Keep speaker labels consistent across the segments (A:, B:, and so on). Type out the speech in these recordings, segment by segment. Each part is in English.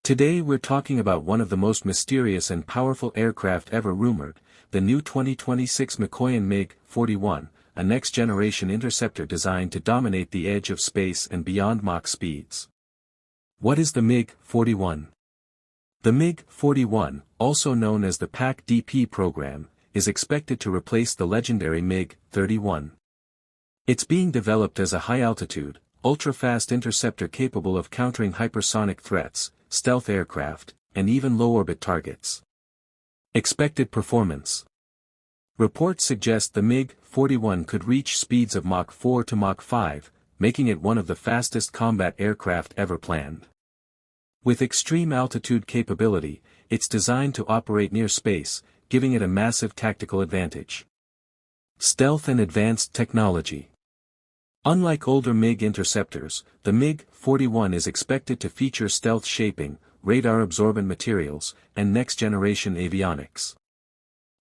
A: Today we're talking about one of the most mysterious and powerful aircraft ever rumored, the new 2026 Mikoyan MiG-41, a next-generation interceptor designed to dominate the edge of space and beyond Mach speeds. What is the MiG-41? The MiG-41, also known as the PAC-DP program, is expected to replace the legendary MiG-31. It's being developed as a high-altitude, ultra-fast interceptor capable of countering hypersonic threats, stealth aircraft, and even low-orbit targets. Expected performance. Reports suggest the MiG-41 could reach speeds of Mach 4 to Mach 5, making it one of the fastest combat aircraft ever planned. With extreme altitude capability, it's designed to operate near space, giving it a massive tactical advantage. Stealth and advanced technology. Unlike older MiG interceptors, the MiG-41 is expected to feature stealth shaping, radar-absorbent materials, and next-generation avionics.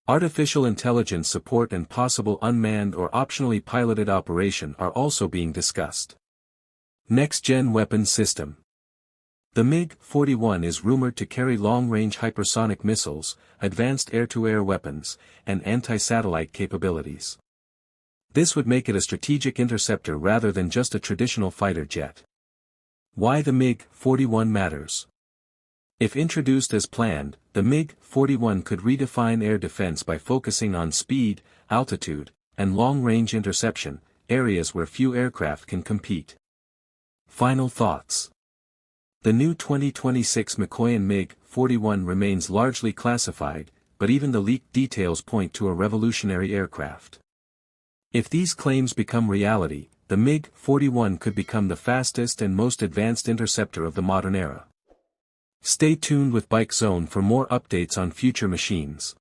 A: Artificial intelligence support and possible unmanned or optionally piloted operation are also being discussed. Next-gen weapon system. The MiG-41 is rumored to carry long-range hypersonic missiles, advanced air-to-air weapons, and anti-satellite capabilities. This would make it a strategic interceptor rather than just a traditional fighter jet. Why the MiG-41 matters. If introduced as planned, the MiG-41 could redefine air defense by focusing on speed, altitude, and long-range interception, areas where few aircraft can compete. Final thoughts. The new 2026 Mikoyan MiG-41 remains largely classified, but even the leaked details point to a revolutionary aircraft. If these claims become reality, the MiG-41 could become the fastest and most advanced interceptor of the modern era. Stay tuned with Bike Zone for more updates on future machines.